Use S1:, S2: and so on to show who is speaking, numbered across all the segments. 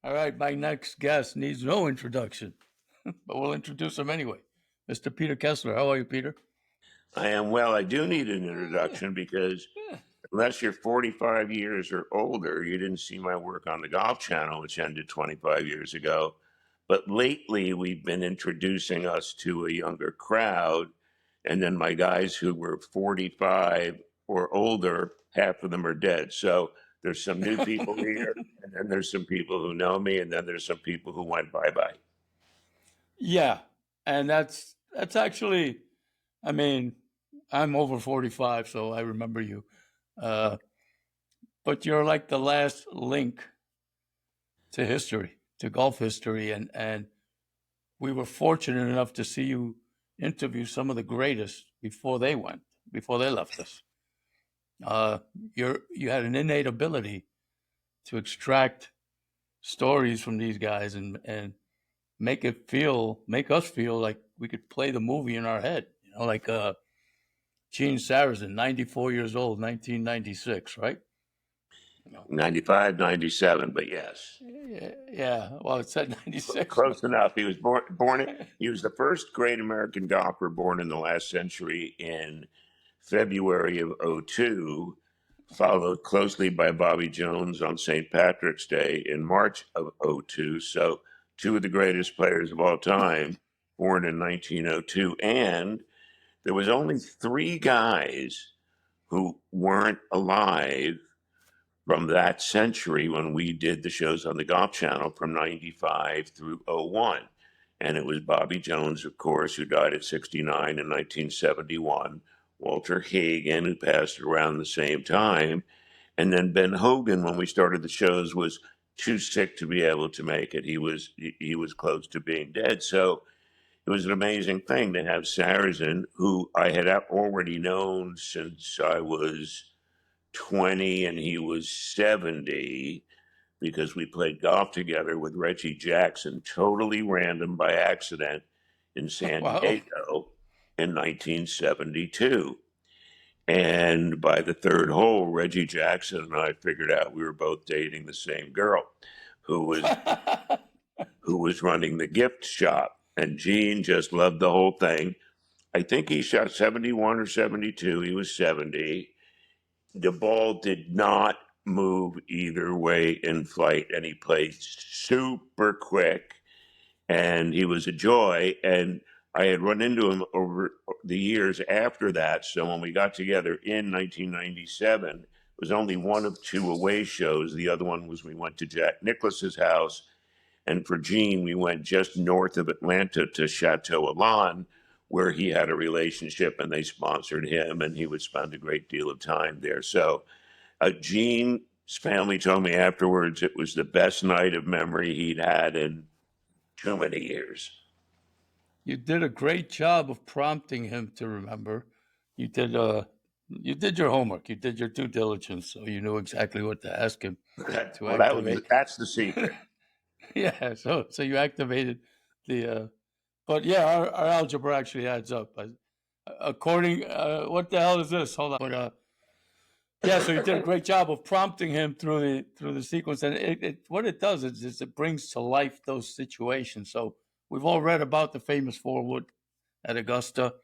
S1: All right, my next guest needs no introduction, but we'll introduce him anyway. Mr. Peter Kessler. How are you, Peter?
S2: I am well. I do need an introduction because unless you're 45 years or older, you didn't see my work on the Golf Channel, which ended 25 years ago. But lately, we've been introducing us to a younger crowd. And then my guys who were 45 or older, half of them are dead. So there's some new people here, and then there's some people who know me, and then there's some people who went bye bye.
S1: Yeah, and that's actually, I mean, I'm over 45, so I remember you. Uh, but you're like the last link to history, to golf history, and we were fortunate enough to see you interview some of the greatest before they left us. Uh, you had an innate ability to extract stories from these guys and make us feel like we could play the movie in our head. Like Gene Sarazen, 94 years old, 1996, right? You know,
S2: 95, 97, but yes.
S1: yeah. Well, it said 96,
S2: Close enough. He was born. He was the first great American golfer born in the last century in February of '02, followed closely by Bobby Jones on St. Patrick's Day in March of '02. So, two of the greatest players of all time, born in 1902. And there was only three guys who weren't alive from that century when we did the shows on the Golf Channel from 95 through '01. And it was Bobby Jones, of course, who died at 69 in 1971, Walter Hagen, who passed around the same time, and then Ben Hogan, when we started the shows, was too sick to be able to make it. He was close to being dead. So it was an amazing thing to have Sarazen, who I had already known since I was 20 and he was 70 because we played golf together with Reggie Jackson, totally random by accident in San
S1: wow.
S2: Diego in 1972. And by the third hole, Reggie Jackson and I figured out we were both dating the same girl who was who was running the gift shop. And Gene just loved the whole thing. I think he shot 71 or 72. He was 70. The ball did not move either way in flight, and he played super quick, and he was a joy. And I had run into him over the years after that. So when we got together in 1997, it was only one of two away shows. The other one was we went to Jack Nicklaus's house, and for Gene, we went just north of Atlanta to Chateau Alon, where he had a relationship and they sponsored him, and he would spend a great deal of time there. So Gene's family told me afterwards it was the best night of memory he'd had in too many years.
S1: You did a great job of prompting him to remember. You did you did your homework. You did your due diligence, so you knew exactly what to ask him to
S2: Well,
S1: activate.
S2: that's the secret.
S1: Yeah, so you activated the but yeah, our algebra actually adds up. According what the hell is this? Hold on. But yeah, so you did a great job of prompting him through the sequence, and what it does is it brings to life those situations. So we've all read about the famous four wood at Augusta,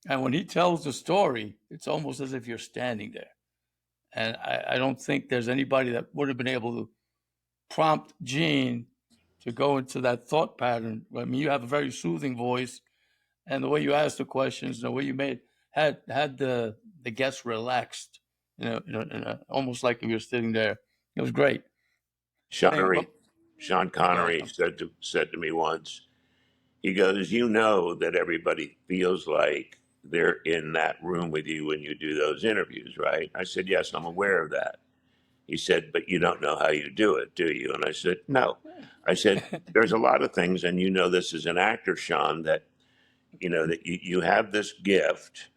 S1: and when he tells the story, it's almost as if you're standing there. And I don't think there's anybody that would have been able to prompt Gene to go into that thought pattern. I mean, you have a very soothing voice, and the way you asked the questions, the way you made had the guests relaxed, almost like if you're sitting there. It was great. Hey,
S2: Sean
S1: yeah,
S2: Connery said to me once, he goes, "You know that everybody feels like they're in that room with you when you do those interviews, right?" I said, "Yes, I'm aware of that." He said, "But you don't know how you do it, do you?" And I said, "No." I said, "There's a lot of things, and you know this as an actor, Sean, that you have this gift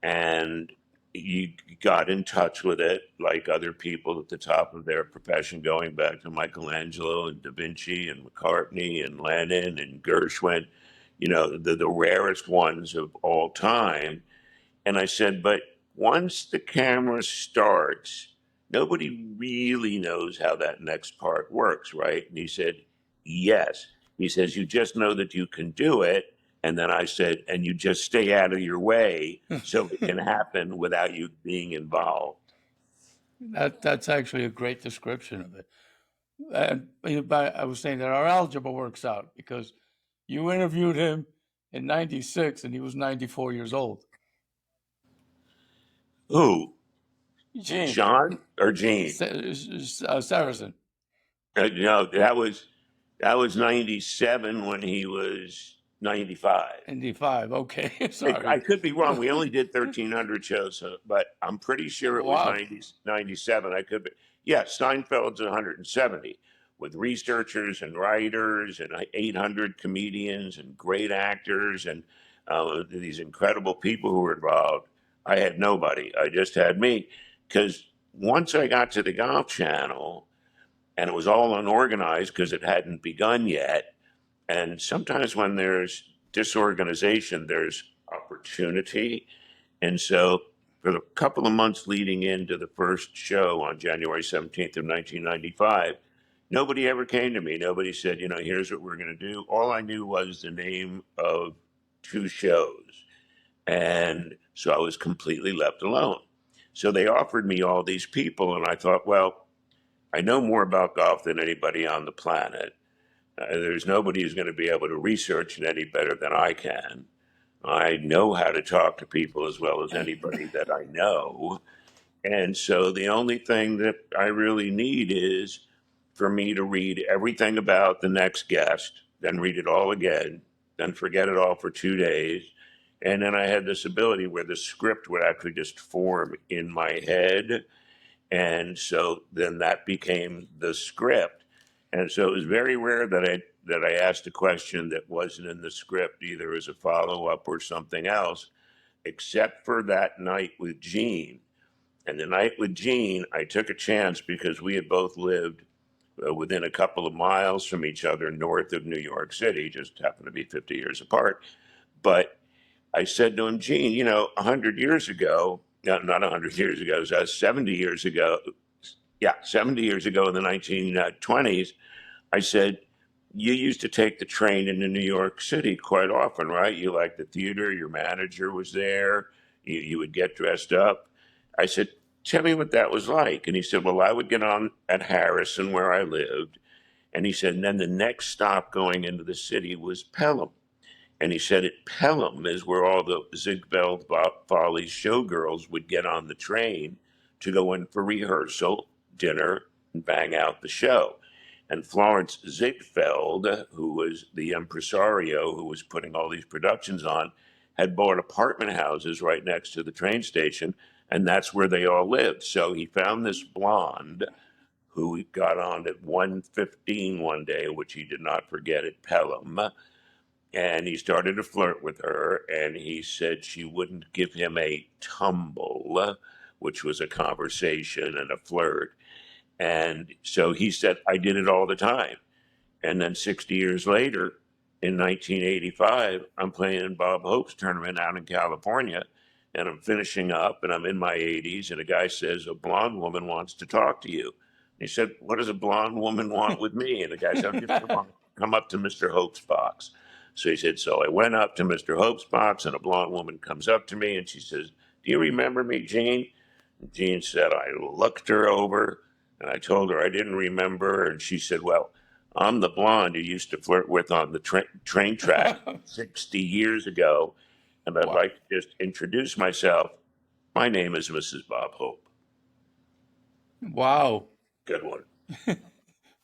S2: and you got in touch with it like other people at the top of their profession, going back to Michelangelo and Da Vinci and McCartney and Lennon and Gershwin, the rarest ones of all time." And I said, "But once the camera starts, nobody really knows how that next part works, right? And he said, yes. He says, you just know that you can do it. And then I said, and you just stay out of your way so it can happen without you being involved.
S1: That's actually a great description of it. And I was saying that our algebra works out because you interviewed him in '96 and he was 94 years old.
S2: Who?
S1: Gene
S2: Sean or Gene?
S1: Sarazen,
S2: No, that was 97 when he was 95.
S1: 95. Okay,
S2: I
S1: sorry.
S2: could be wrong. We only did 1,300 shows, but I'm pretty sure it was
S1: Wow.
S2: 97. I could be. Yeah, Seinfeld's 170 with researchers and writers and 800 comedians and great actors and these incredible people who were involved. I had nobody. I just had me. Because once I got to the Golf Channel, and it was all unorganized because it hadn't begun yet, and sometimes when there's disorganization, there's opportunity. And so for the couple of months leading into the first show on January 17th of 1995, nobody ever came to me. Nobody said, here's what we're going to do. All I knew was the name of two shows. And so I was completely left alone. So they offered me all these people, and I thought, well, I know more about golf than anybody on the planet. There's nobody who's going to be able to research it any better than I can. I know how to talk to people as well as anybody that I know. And so the only thing that I really need is for me to read everything about the next guest, then read it all again, then forget it all for 2 days. And then I had this ability where the script would actually just form in my head. And so then that became the script. And so it was very rare that I asked a question that wasn't in the script, either as a follow up or something else, except for that night with Gene. And the night with Gene, I took a chance because we had both lived within a couple of miles from each other north of New York City, just happened to be 50 years apart. But I said to him, Gene, 100 years ago, no, not 100 years ago, it was 70 years ago. Yeah, 70 years ago in the 1920s, I said, you used to take the train into New York City quite often, right? You liked the theater, your manager was there, you would get dressed up. I said, tell me what that was like. And he said, well, I would get on at Harrison where I lived. And he said, and then the next stop going into the city was Pelham. And he said at Pelham is where all the Ziegfeld Follies showgirls would get on the train to go in for rehearsal, dinner, and bang out the show. And Florence Ziegfeld, who was the impresario who was putting all these productions on, had bought apartment houses right next to the train station, and that's where they all lived. So he found this blonde who got on at 1:15 one day, which he did not forget at Pelham, and he started to flirt with her, and he said she wouldn't give him a tumble, which was a conversation and a flirt. And so he said, I did it all the time. And then 60 years later, in 1985, I'm playing in Bob Hope's tournament out in California, and I'm finishing up, and I'm in my 80s, and a guy says, a blonde woman wants to talk to you. He said, what does a blonde woman want with me? And the guy said, just come up to Mr. Hope's box. So he said, so I went up to Mr. Hope's box, and a blonde woman comes up to me, and she says, do you remember me, Gene? And Gene said, I looked her over, and I told her I didn't remember, and she said, well, I'm the blonde you used to flirt with on the train track 60 years ago, and I'd
S1: Wow.
S2: like to just introduce myself. My name is Mrs. Bob Hope.
S1: Wow.
S2: Good one.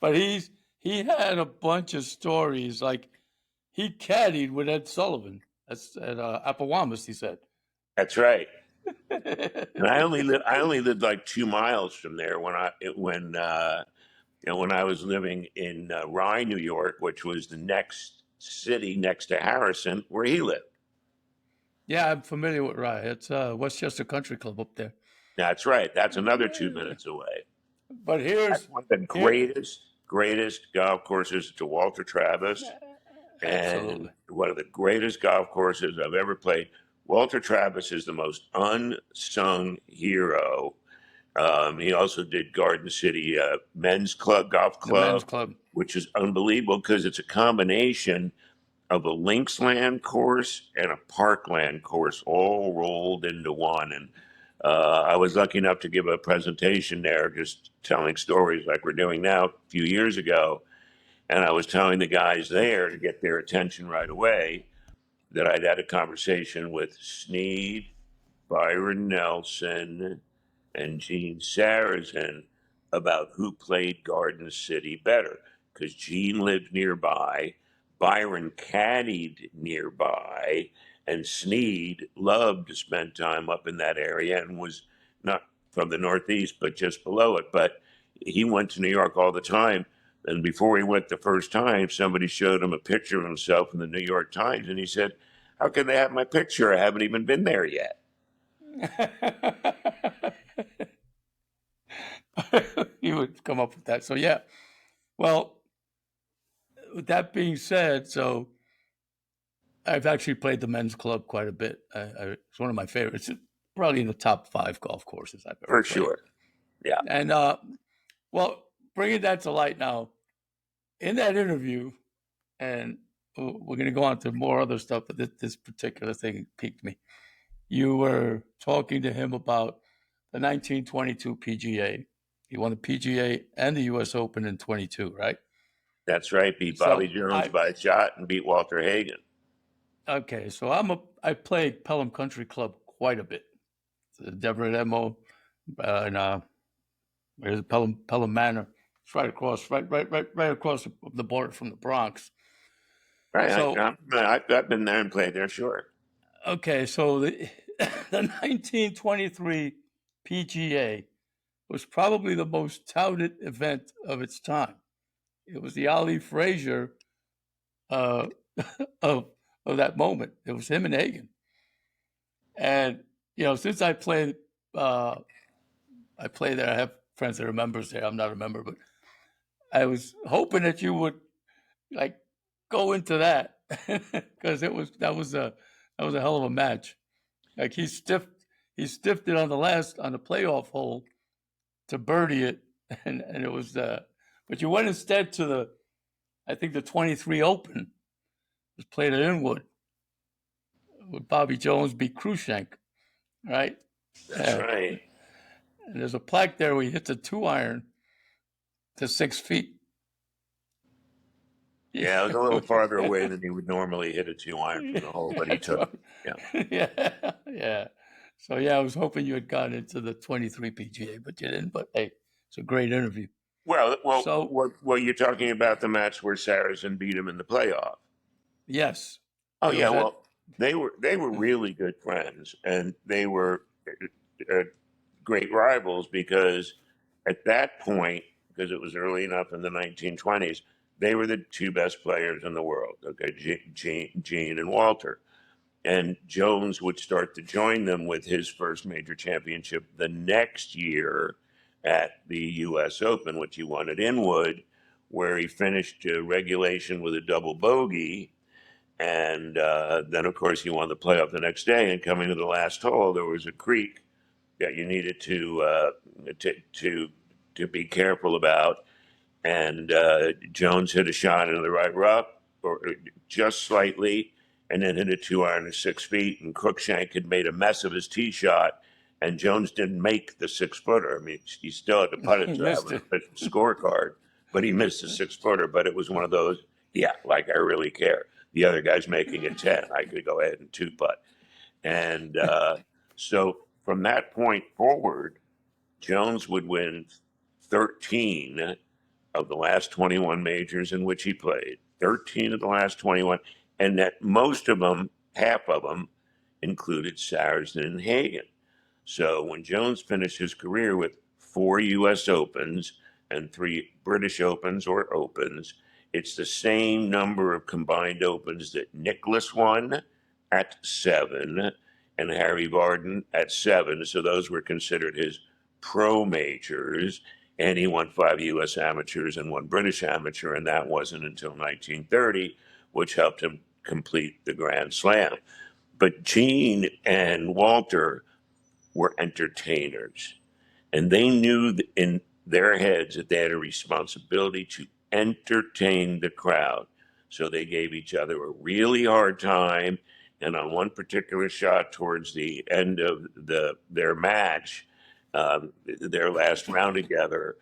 S1: But he had a bunch of stories. Like he caddied with Ed Sullivan. That's at Appowamus, he said.
S2: That's right. And I only lived like 2 miles from there when I was living in Rye, New York, which was the next city next to Harrison, where he lived.
S1: Yeah, I'm familiar with Rye. It's Westchester Country Club up there.
S2: That's right. That's another 2 minutes away.
S1: But
S2: That's one of the greatest golf courses to Walter Travis, and
S1: absolutely.
S2: one of the greatest golf courses I've ever played. Walter Travis is the most unsung hero He also did Garden City Men's Club, Golf
S1: The men's
S2: Club,
S1: club.
S2: which is unbelievable because it's a combination of a linksland course and a parkland course all rolled into one. And I was lucky enough to give a presentation there, just telling stories like we're doing now a few years ago. And I was telling the guys there to get their attention right away that I'd had a conversation with Snead, Byron Nelson, and Gene Sarazen about who played Garden City better. Because Gene lived nearby, Byron caddied nearby, and Snead loved to spend time up in that area and was not from the Northeast, but just below it. But he went to New York all the time. And before he went the first time, somebody showed him a picture of himself in the New York Times, and he said, "How can they have my picture? I haven't even been there yet."
S1: You would come up with that. So yeah. Well, with that being said, so I've actually played the men's club quite a bit. It's one of my favorites. It's probably in the top 5 golf courses I've ever
S2: For
S1: played.
S2: sure. Yeah.
S1: And well, bringing that to light now, in that interview, and we're going to go on to more other stuff, but this particular thing piqued me. You were talking to him about the 1922 PGA. He won the PGA and the U.S. Open in 22, right?
S2: That's right. Beat Bobby
S1: So
S2: Jones by a shot and beat Walter Hagen.
S1: okay, so I played Pelham Country Club quite a bit. The Deverett Emo, and where's Pelham Manor? It's right across, right across the border from the Bronx.
S2: Right.
S1: So
S2: I've been there and played there, sure.
S1: okay, so the 1923 PGA was probably the most touted event of its time. It was the Ali Frazier uh, of that moment. It was him and Hagen. And since I played there, I have friends that are members there. I'm not a member, but I was hoping that you would like go into that because that was a hell of a match. Like he stiffed it on the playoff hole to birdie it, and it was but you went instead to I think the 23 Open. It was played at Inwood with Bobby Jones beat Cruikshank, right?
S2: That's right.
S1: And there's a plaque there where he hits a 2-iron to 6 feet.
S2: Yeah, it was a little farther away than he would normally hit a 2-iron from the hole, but he
S1: That's
S2: took
S1: right.
S2: it. Yeah.
S1: Yeah. So yeah, I was hoping you had gotten into the 23 PGA, but you didn't. But hey, it's a great interview. So
S2: You're talking about the match where Sarazen beat him in the playoff.
S1: yes,
S2: Oh
S1: it
S2: yeah,
S1: was at.
S2: well, they were really good friends, and they were uh, great rivals because at that point, because it was early enough in the 1920s, they were the two best players in the world. Okay, Gene and Walter, and Jones would start to join them with his first major championship the next year at the U.S. Open, which he won at Inwood, where he finished regulation with a double bogey. And then, of course, he won the playoff the next day. And coming to the last hole, there was a creek that you needed to be careful about. And Jones hit a shot into the right rough, or just slightly, and then hit a 2-iron to 6 feet. And Cruikshank had made a mess of his tee shot, and Jones didn't make the 6-footer. I mean, he still had to putt it
S1: He
S2: to have
S1: missed
S2: an
S1: it.
S2: official scorecard, but he missed the 6-footer. But it was one of those, yeah, like I really care. The other guy's making a 10. I could go ahead and 2-putt. And so from that point forward, Jones would win 13 of the last 21 majors in which he played, 13 of the last 21, and that most of them, half of them, included Sarazen and Hagen. So when Jones finished his career with 4 U.S. Opens and 3 British Opens or Opens, it's the same number of combined Opens that Nicklaus won at 7 and Harry Vardon at 7. So those were considered his pro majors. And he won 5 U.S. amateurs and 1 British amateur, and that wasn't until 1930, which helped him complete the Grand Slam. But Gene and Walter were entertainers. And they knew in their heads that they had a responsibility to entertain the crowd. So they gave each other a really hard time. And on one particular shot towards the end of their match, their last round together,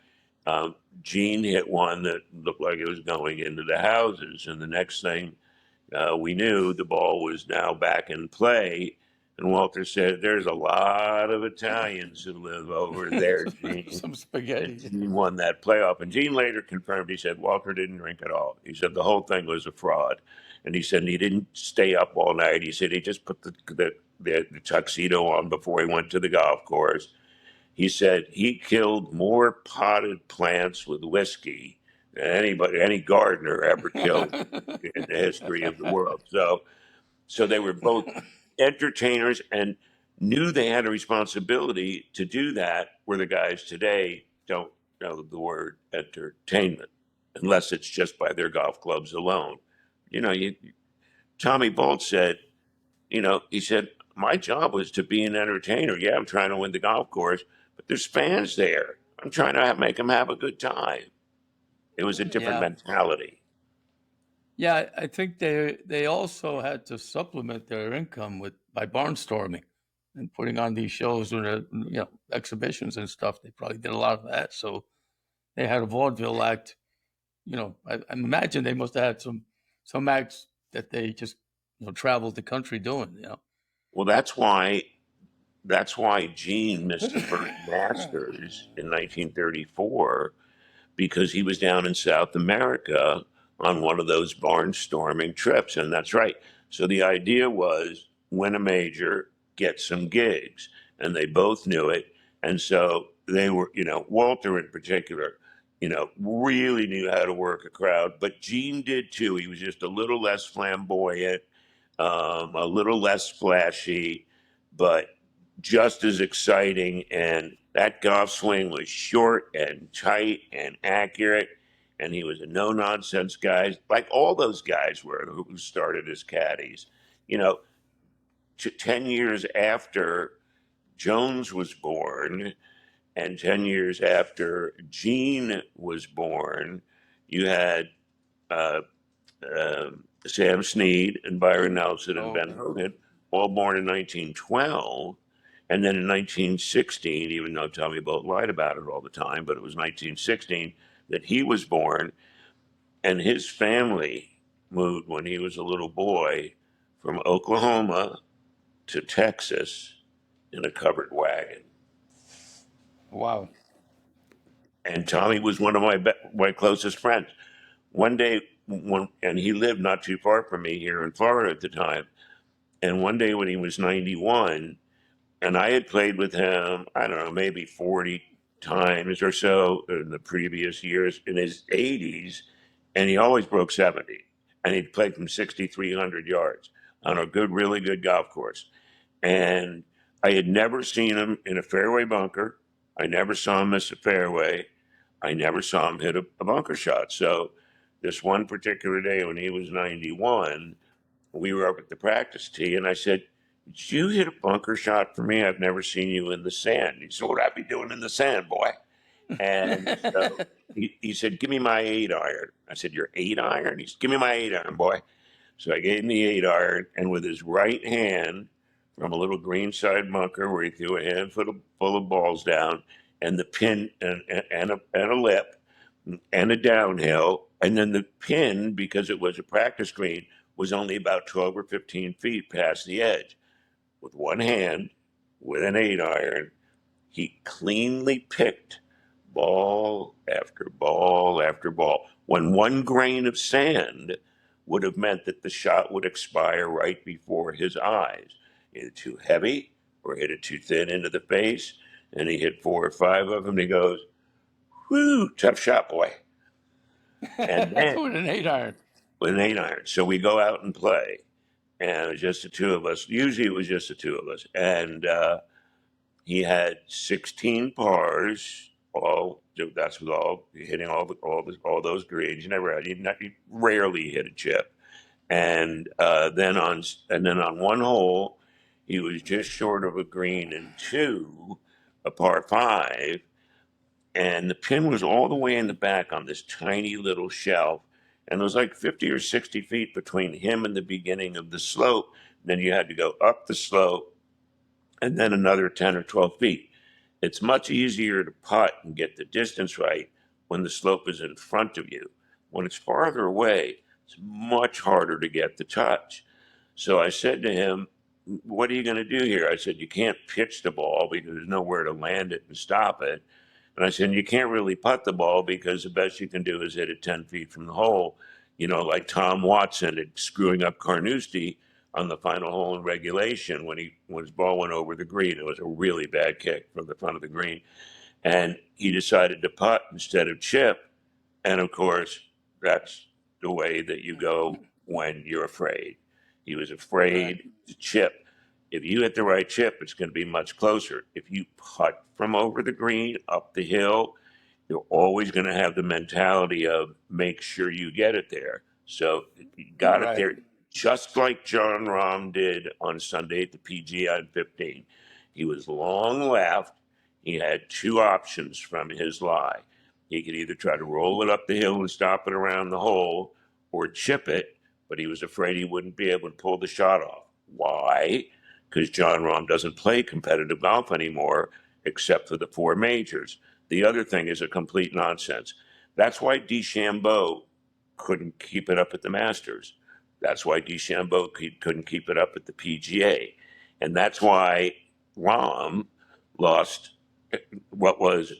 S2: um, Gene hit one that looked like it was going into the houses. And the next thing we knew, the ball was now back in play. And Walter said, "There's a lot of Italians who live over there, Gene."
S1: Some
S2: And
S1: spaghetti.
S2: Gene won that playoff. And Gene later confirmed, he said, Walter didn't drink at all. He said the whole thing was a fraud. And he said he didn't stay up all night. He said he just put the tuxedo on before he went to the golf course. He said he killed more potted plants with whiskey than anybody, any gardener ever killed in the history of the world. So they were both entertainers and knew they had a responsibility to do that, where the guys today don't know the word entertainment unless it's just by their golf clubs alone. You know, Tommy Bolt said, he said, my job was to be an entertainer. Yeah, I'm trying to win the golf course, but there's fans there. I'm trying to make them have a good time. It was a different
S1: Yeah.
S2: mentality.
S1: Yeah, I think they also had to supplement their income by barnstorming and putting on these shows with exhibitions and stuff. They probably did a lot of that, so they had a vaudeville act. I imagine they must have had some acts that they just traveled the country doing.
S2: Well, that's why Gene missed the first Masters in 1934, because he was down in South America on one of those barnstorming trips. And that's right. So the idea was win a major, get some gigs. And they both knew it. And so they were, Walter in particular, really knew how to work a crowd. But Gene did too. He was just a little less flamboyant, a little less flashy, but just as exciting. And that golf swing was short and tight and accurate. And he was a no nonsense guy, like all those guys were who started as caddies. You know, 10 years after Jones was born and 10 years after Gene was born, you had uh, Sam Snead and Byron Nelson and
S1: Oh,
S2: Ben
S1: okay.
S2: Hogan, all born in 1912. And then in 1916, even though Tommy Bolt lied about it all the time, but it was 1916 that he was born, and his family moved when he was a little boy from Oklahoma to Texas in a covered wagon.
S1: Wow.
S2: And Tommy was one of my closest friends. One day, and he lived not too far from me here in Florida at the time. And one day when he was 91, and I had played with him, I don't know, maybe 40 times or so in the previous years in his 80s, and he always broke 70. And he'd played from 6,300 yards on a really good golf course. And I had never seen him in a fairway bunker. I never saw him miss a fairway. I never saw him hit a bunker shot. So this one particular day when he was 91, we were up at the practice tee, and I said, "Did you hit a bunker shot for me? I've never seen you in the sand." He said, "What I be doing in the sand, boy?" And so he said, "Give me my 8 iron." I said, "Your 8 iron?" He said, "Give me my 8 iron, boy." So I gave him the 8 iron, and with his right hand from a little greenside bunker where he threw a handful full of balls down, and the pin and a lip and a downhill, and then the pin, because it was a practice green, was only about 12 or 15 feet past the edge. With one hand, with an 8 iron, he cleanly picked ball after ball after ball, when one grain of sand would have meant that the shot would expire right before his eyes. Hit it too heavy or hit it too thin into the face, and he hit 4 or 5 of them. And he goes, "Whoo, tough shot, boy." And then
S1: With an 8 iron.
S2: with an 8 iron. So we go out and play, and it was just the two of us. Usually it was just the two of us. And he had 16 pars. That's with all hitting all those greens. He rarely hit a chip. And then on one hole, he was just short of a green in two, a par five, and the pin was all the way in the back on this tiny little shelf. And there was like 50 or 60 feet between him and the beginning of the slope. Then you had to go up the slope and then another 10 or 12 feet. It's much easier to putt and get the distance right when the slope is in front of you. When it's farther away, it's much harder to get the touch. So I said to him, "What are you going to do here?" I said, "You can't pitch the ball because there's nowhere to land it and stop it." And I said, "You can't really putt the ball because the best you can do is hit it 10 feet from the hole, like Tom Watson at screwing up Carnoustie on the final hole in regulation when his ball went over the green. It was a really bad kick from the front of the green. And he decided to putt instead of chip. And of course, that's the way that you go when you're afraid. He was
S1: Right.
S2: afraid to chip. If you hit the right chip, it's going to be much closer. If you putt from over the green up the hill, you're always going to have the mentality of make sure you get it there. So you got it
S1: Right.
S2: there, just like John Rahm did on Sunday at the PGA on 15. He was long left. He had two options from his lie. He could either try to roll it up the hill and stop it around the hole or chip it, but he was afraid he wouldn't be able to pull the shot off. Why? Because John Rahm doesn't play competitive golf anymore except for the four majors. The other thing is a complete nonsense. That's why DeChambeau couldn't keep it up at the Masters. That's why DeChambeau couldn't keep it up at the PGA. And that's why Rahm lost what was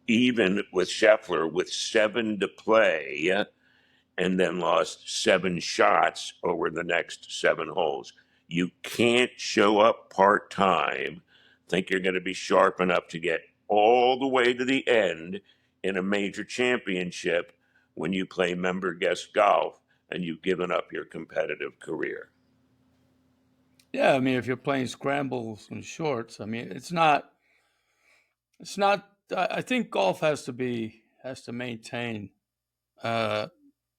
S2: even with Scheffler with 7 to play and then lost 7 shots over the next 7 holes. You can't show up part time, think you're going to be sharp enough to get all the way to the end in a major championship when you play member guest golf and you've given up your competitive career.
S1: Yeah, I mean, if you're playing scrambles and shorts, I mean, it's not. I think golf has to maintain uh,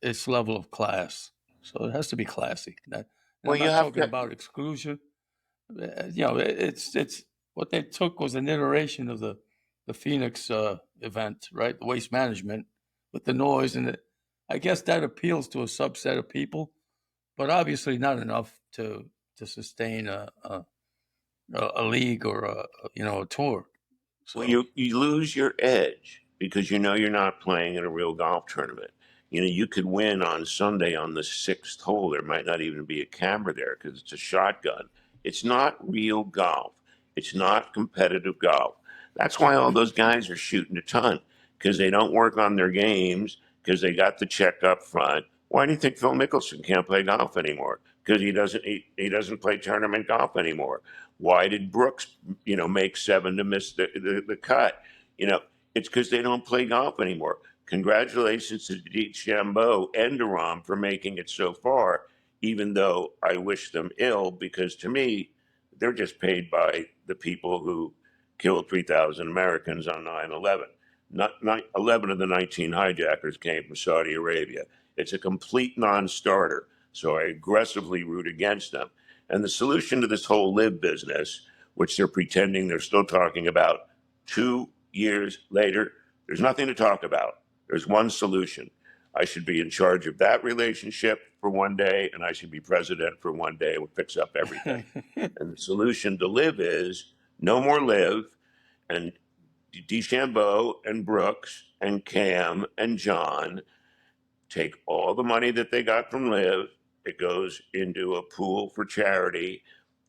S1: its level of class, so it has to be classy. And
S2: Well,
S1: I'm
S2: you
S1: not
S2: have
S1: talking
S2: to.
S1: about exclusion. It's what they took was an iteration of the Phoenix event, right? The waste management with the noise, and I guess that appeals to a subset of people, but obviously not enough to sustain a league or a tour.
S2: Well,
S1: So
S2: you lose your edge because you're not playing in a real golf tournament. You could win on Sunday on the 6th hole. There might not even be a camera there because it's a shotgun. It's not real golf. It's not competitive golf. That's why all those guys are shooting a ton because they don't work on their games because they got the check up front. Why do you think Phil Mickelson can't play golf anymore? Because he doesn't play tournament golf anymore. Why did Brooks make 7 to miss the cut? You know, it's because they don't play golf anymore. Congratulations to DeChambeau and to Rahm for making it so far, even though I wish them ill because to me, they're just paid by the people who killed 3,000 Americans on 9/11. Not 11 of the 19 hijackers came from Saudi Arabia. It's a complete non starter. So I aggressively root against them. And the solution to this whole live business, which they're pretending they're still talking about 2 years later, there's nothing to talk about. There's one solution. I should be in charge of that relationship for one day, and I should be president for one day and fix up everything. And the solution to live is no more live, and DeChambeau and Brooks and Cam and John take all the money that they got from Live. It goes into a pool for charity,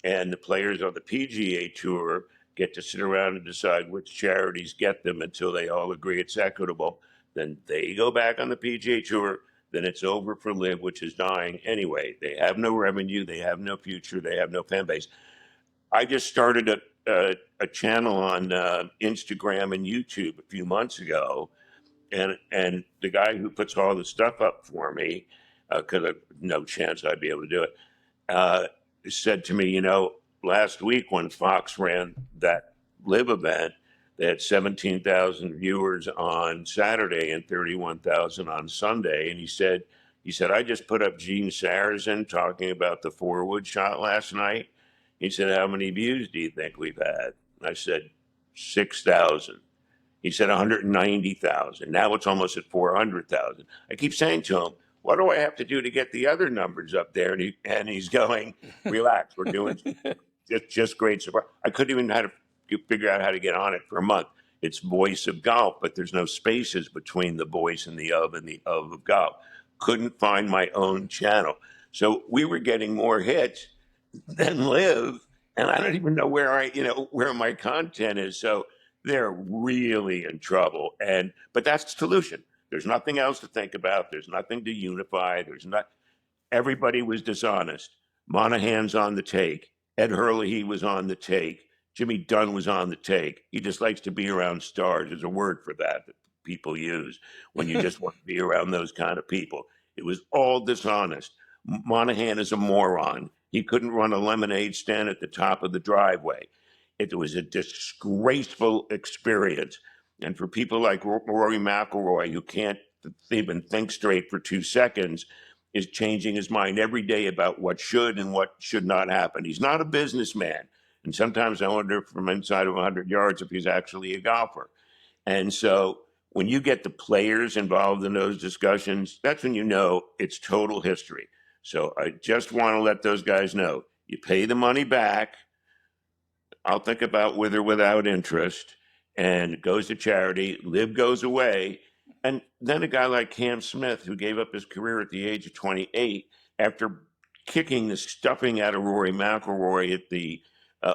S2: and the players on the PGA Tour get to sit around and decide which charities get them until they all agree it's equitable. Then they go back on the PGA Tour. Then it's over for Live, which is dying anyway. They have no revenue. They have no future. They have no fan base. I just started a channel on Instagram and YouTube a few months ago, and the guy who puts all the stuff up for me, because no chance I'd be able to do it, uh, said to me, last week when Fox ran that live event, they had 17,000 viewers on Saturday and 31,000 on Sunday, and he said I just put up Gene Sarazen talking about the forward shot last night. He said, how many views do you think we've had? I said, 6,000. He said 190,000. Now it's almost at 400,000. I keep saying to him, what do I have to do to get the other numbers up there? And he's going, relax, we're doing just great support. I couldn't even figure out how to get on it for a month. It's Voice of Golf, but there's no spaces between the voice and the of golf. Couldn't find my own channel. So we were getting more hits than Live, and I don't even know where my content is. So they're really in trouble. But that's the solution. There's nothing else to think about. There's nothing to unify. Everybody was dishonest. Monahan's on the take. Ed Hurley was on the take. Jimmy Dunn was on the take. He just likes to be around stars. There's a word for that people use when you just want to be around those kind of people. It was all dishonest. Monahan is a moron. He couldn't run a lemonade stand at the top of the driveway. It was a disgraceful experience. And for people like Rory McIlroy, who can't even think straight for 2 seconds, is changing his mind every day about what should and what should not happen. He's not a businessman. And sometimes I wonder from inside of 100 yards if he's actually a golfer. And so when you get the players involved in those discussions, that's when you know it's total history. So I just want to let those guys know, you pay the money back. I'll think about with or without interest, and it goes to charity. LIV goes away. And then a guy like Cam Smith, who gave up his career at the age of 28 after kicking the stuffing out of Rory McIlroy at the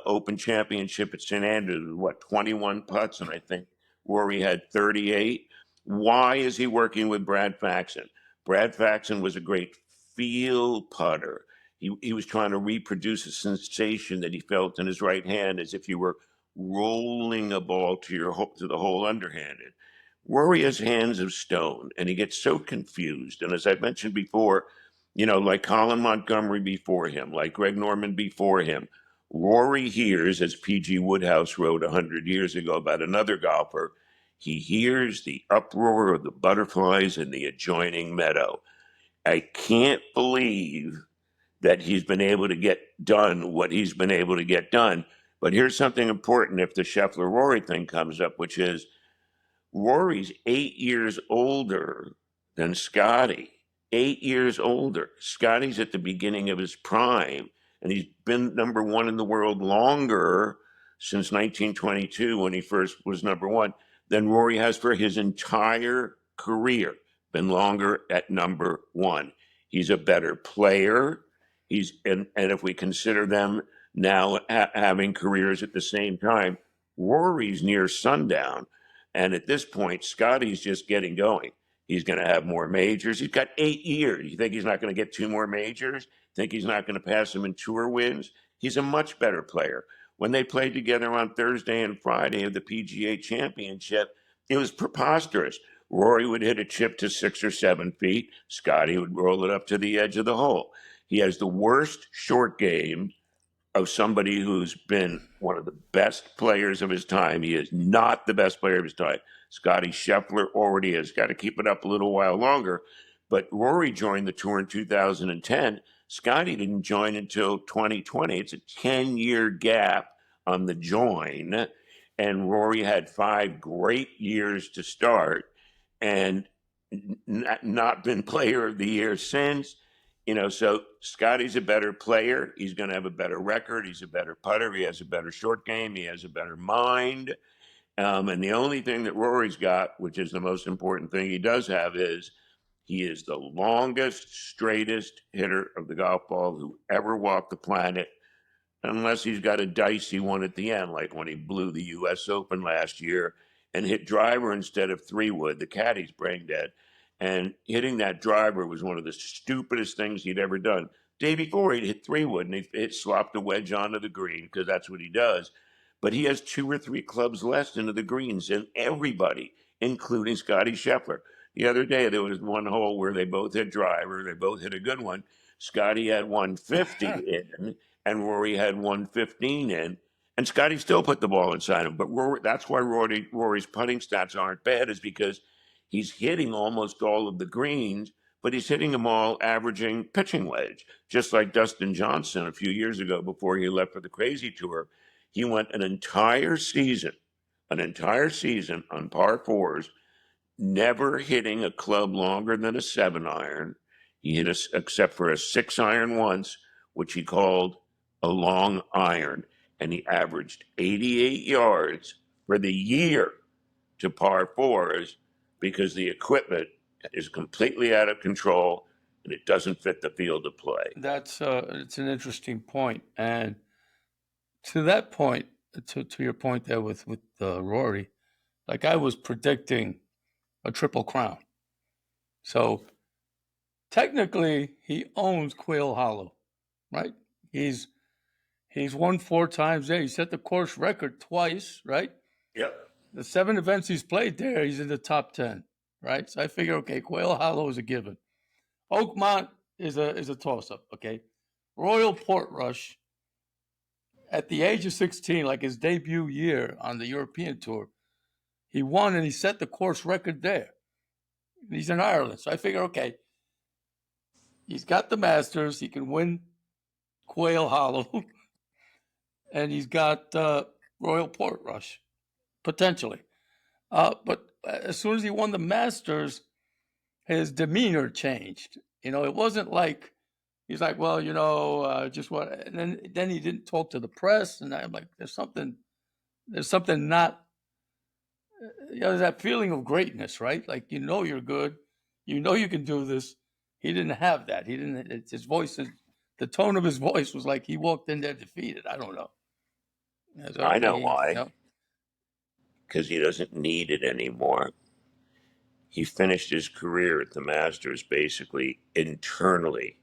S2: Open Championship at St. Andrews, 21 putts, and I think Rory had 38. Why is he working with Brad Faxon? Brad Faxon was a great field putter. He was trying to reproduce a sensation that he felt in his right hand as if you were rolling a ball to the hole underhanded. Rory has hands of stone, and he gets so confused. And as I mentioned before, like Colin Montgomery before him, like Greg Norman before him, Rory hears, as P.G. Woodhouse wrote 100 years ago about another golfer, he hears the uproar of the butterflies in the adjoining meadow. I can't believe that he's been able to get done what he's been able to get done. But here's something important if the Scheffler Rory thing comes up, which is Rory's 8 years older than Scottie. 8 years older. Scottie's at the beginning of his prime, and he's been number one in the world longer since 1922 when he first was number one than Rory has for his entire career. Been longer at number one. He's a better player. And if we consider them now having careers at the same time, Rory's near sundown. And at this point, Scottie's just getting going. He's going to have more majors. He's got 8 years. You think he's not going to get 2 more majors? Think he's not going to pass him in tour wins? He's a much better player. When they played together on Thursday and Friday of the PGA Championship, it was preposterous. Rory would hit a chip to 6 or 7 feet. Scottie would roll it up to the edge of the hole. He has the worst short game of somebody who's been one of the best players of his time. He is not the best player of his time. Scottie Scheffler already has got to keep it up a little while longer. But Rory joined the tour in 2010. Scottie didn't join until 2020. It's a 10-year gap on the join. And Rory had 5 great years to start and not been player of the year since. So Scottie's a better player. He's going to have a better record. He's a better putter. He has a better short game. He has a better mind. And the only thing that Rory's got, which is the most important thing he does have, is he is the longest, straightest hitter of the golf ball who ever walked the planet, unless he's got a dicey one at the end, like when he blew the U.S. Open last year and hit driver instead of 3-wood. The caddy's brain dead. And hitting that driver was one of the stupidest things he'd ever done. Day before, he'd hit 3-wood and he slopped a wedge onto the green because that's what he does. But he has 2 or 3 clubs less into the greens than everybody, including Scottie Scheffler. The other day, there was one hole where they both hit driver. They both hit a good one. Scottie had 150 in, and Rory had 115 in. And Scottie still put the ball inside him. But that's why Rory's putting stats aren't bad, is because he's hitting almost all of the greens, but he's hitting them all averaging pitching wedge, just like Dustin Johnson a few years ago before he left for the Crazy Tour. He went an entire season an entire season on par fours, never hitting a club longer than a 7-iron. He hit except for a 6-iron once, which he called a long iron, and he averaged 88 yards for the year to par fours because the equipment is completely out of control and it doesn't fit the field of play.
S1: That's it's an interesting point, and to that point, to your point there with Rory, like I was predicting a triple crown, so technically he owns Quail Hollow, right? He's he's won 4 times there. He set the course record twice, right?
S2: Yep.
S1: The 7 events he's played there, he's in the top 10, right? So I figure, okay, Quail Hollow is a given. Oakmont is a toss up, okay? Royal Portrush, at the age of 16, like his debut year on the European Tour, he won and he set the course record there. He's in Ireland. So I figure, okay, he's got the Masters. He can win Quail Hollow. And he's got Royal Portrush, potentially. But as soon as he won the Masters, his demeanor changed. It wasn't like he's like, well, just what. And then he didn't talk to the press, and I'm like, there's something not. There's that feeling of greatness, right? Like you're good, you can do this. He didn't have that. He didn't. It's his voice. The tone of his voice was like he walked in there defeated. I don't know. So
S2: I know why. Because he doesn't need it anymore. He finished his career at the Masters basically internally.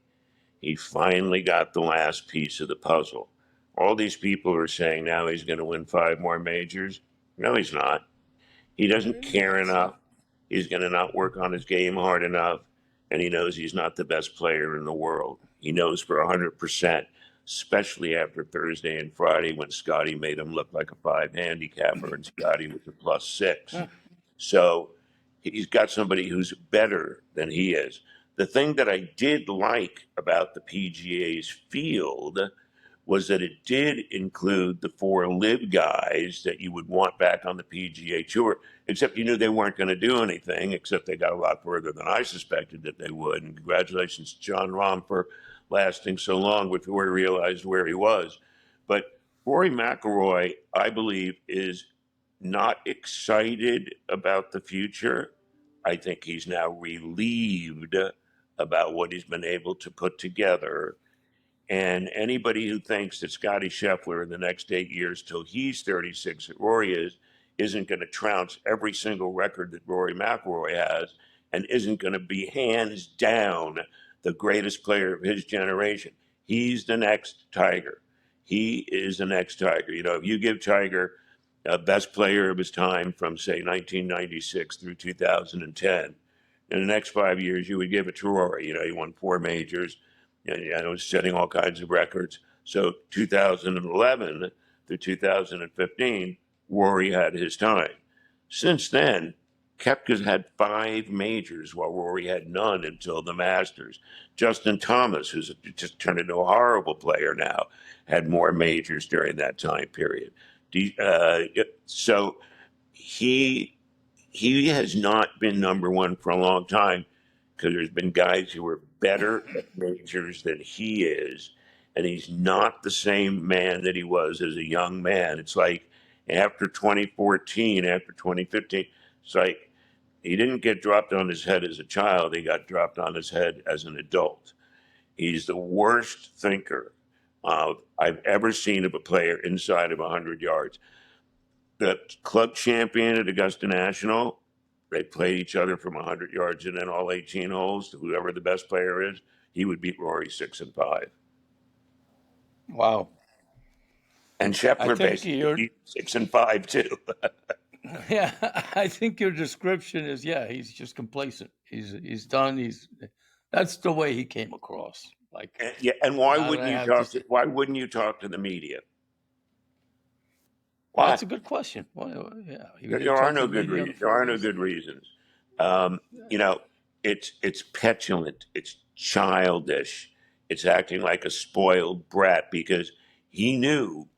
S2: He finally got the last piece of the puzzle. All these people are saying now he's going to win 5 more majors. No, he's not. He doesn't care enough. He's going to not work on his game hard enough. And he knows he's not the best player in the world. He knows for 100%, especially after Thursday and Friday when Scottie made him look like a 5 handicapper and Scottie was a +6. So he's got somebody who's better than he is. The thing that I did like about the PGA's field was that it did include the 4 LIV guys that you would want back on the PGA Tour, except you knew they weren't going to do anything, except they got a lot further than I suspected that they would. And congratulations to John Rahm for lasting so long before he realized where he was. But Rory McIlroy, I believe, is not excited about the future. I think he's now relieved about what he's been able to put together. And anybody who thinks that Scottie Scheffler in the next 8 years till he's 36, that Rory isn't going to trounce every single record that Rory McIlroy has and isn't going to be hands down the greatest player of his generation. He's the next Tiger. He is the next Tiger. If you give Tiger best player of his time from, say, 1996 through 2010, in the next 5 years, you would give it to Rory. He won 4 majors. I was setting all kinds of records. So 2011 to 2015, Rory had his time. Since then, Koepka's had 5 majors while Rory had none until the Masters. Justin Thomas, who's just turned into a horrible player now, had more majors during that time period. So he has not been number one for a long time because there's been guys who are better at majors than he is, and he's not the same man that he was as a young man. It's like after 2014, after 2015, it's like he didn't get dropped on his head as a child, he got dropped on his head as an adult. He's the worst thinker I've ever seen of a player inside of 100 yards. The club champion at Augusta National, they played each other from 100 yards and then all 18 holes. Whoever the best player is, he would beat Rory 6 and 5.
S1: Wow.
S2: And
S1: I
S2: Scheffler
S1: think
S2: basically beat 6 and 5 too.
S1: yeah, I think your description is, he's just complacent. He's done. That's the way he came across. Like,
S2: And why
S1: now that
S2: wouldn't
S1: I
S2: you
S1: have
S2: talk?
S1: this,
S2: Why wouldn't you talk to the media?
S1: well,
S2: Why?
S1: that's a good question. Well, yeah, he
S2: There
S1: didn't
S2: are
S1: talk to
S2: no
S1: the
S2: good
S1: media on the
S2: reasons. There are no
S1: photos.
S2: good reasons. Um, you know, it's petulant. It's childish. It's acting like a spoiled brat because he knew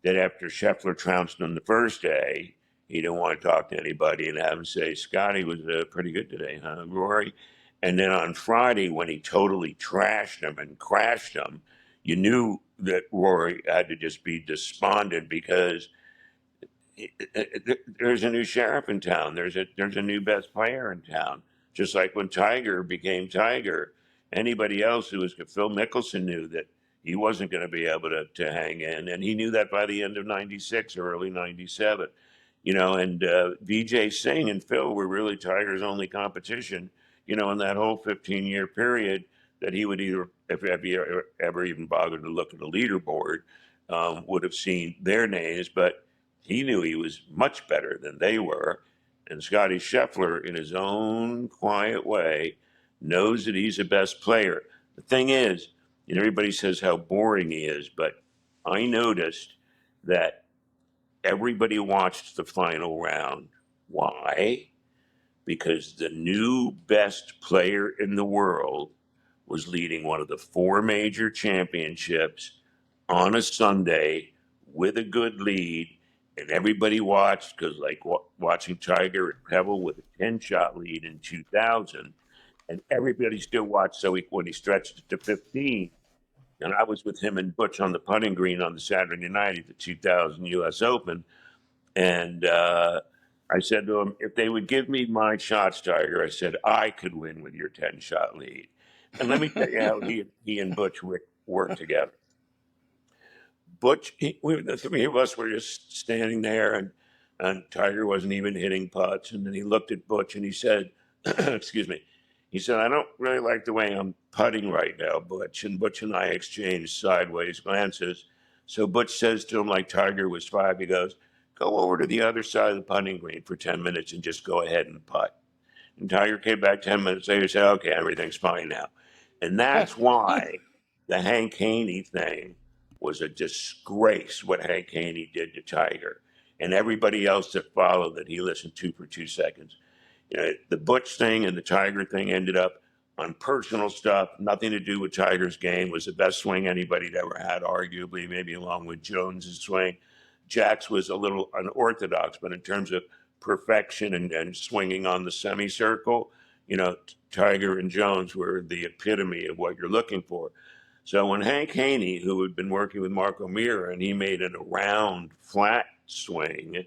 S2: that after Scheffler trounced him the first day, He didn't want to talk to anybody and have him say, Scottie was pretty good today, huh, Rory? And then on Friday, when he totally trashed him and crashed him, you knew that Rory had to just be despondent because there's a new sheriff in town. There's a new best player in town. Just like when Tiger became Tiger, anybody else who was Phil Mickelson knew that he wasn't going to be able to hang in, and he knew that by the end of '96 or early '97. And Vijay Singh and Phil were really Tiger's only competition. In that whole 15-year period that he would either, if he ever even bothered to look at a leaderboard, would have seen their names, but he knew he was much better than they were. And Scottie Scheffler, in his own quiet way, knows that he's the best player. The thing is, everybody says how boring he is, but I noticed that everybody watched the final round. Why? Because the new best player in the world was leading one of the four major championships on a Sunday with a good lead, and everybody watched because, like watching Tiger at Pebble with a 10-shot lead in 2000, and everybody still watched. So when he stretched it to 15, and I was with him and Butch on the putting green on the Saturday night at the 2000 U.S. Open, and I said to him, if they would give me my shots, Tiger, I said, I could win with your 10-shot lead. And let me tell you how he and Butch worked together. Butch, the three of us were just standing there, and Tiger wasn't even hitting putts. And then he looked at Butch and he said, excuse me, he said, I don't really like the way I'm putting right now, Butch. And Butch and I exchanged sideways glances. So Butch says to him, like Tiger was five, he goes, go over to the other side of the putting green for 10 minutes and just go ahead and putt. And Tiger came back 10 minutes later and said, okay, everything's fine now. And that's why the Hank Haney thing was a disgrace, what Hank Haney did to Tiger. And everybody else that followed that he listened to for 2 seconds. The Butch thing and the Tiger thing ended up on personal stuff, nothing to do with Tiger's game. Was the best swing anybody'd ever had, arguably, maybe along with Jones's swing. Jack's was a little unorthodox, but in terms of perfection and swinging on the semicircle, Tiger and Jones were the epitome of what you're looking for. So when Hank Haney, who had been working with Marco Mira, and he made it a round, flat swing,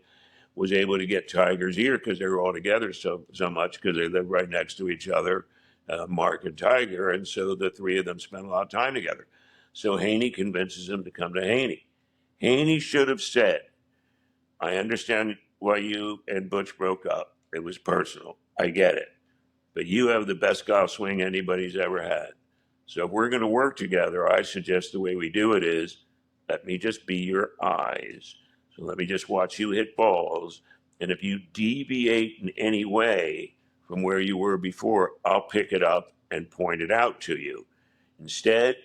S2: was able to get Tiger's ear because they were all together so much because they lived right next to each other, Mark and Tiger, and so the three of them spent a lot of time together. So Haney convinces him to come to Haney. Haney should have said, I understand why you and Butch broke up. It was personal. I get it. But you have the best golf swing anybody's ever had. So if we're going to work together, I suggest the way we do it is let me just be your eyes. So let me just watch you hit balls. And if you deviate in any way from where you were before, I'll pick it up and point it out to you. Instead,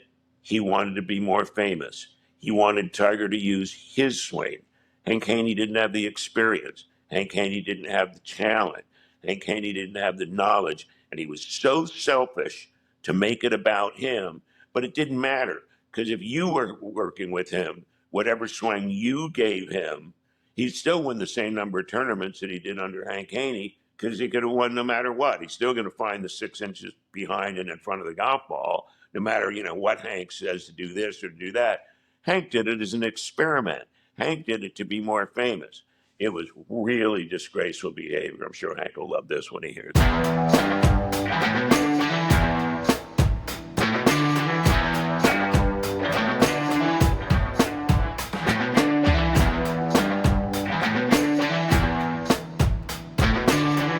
S2: he wanted to be more famous. He wanted Tiger to use his swing. Hank Haney didn't have the experience. Hank Haney didn't have the talent. Hank Haney didn't have the knowledge. And he was so selfish to make it about him. But it didn't matter because if you were working with him, whatever swing you gave him, he'd still win the same number of tournaments that he did under Hank Haney because he could have won no matter what. He's still going to find the 6 inches behind and in front of the golf ball, no matter, what Hank says to do this or to do that. Hank did it as an experiment. Hank did it to be more famous. It was really disgraceful behavior. I'm sure Hank will love this when he hears it.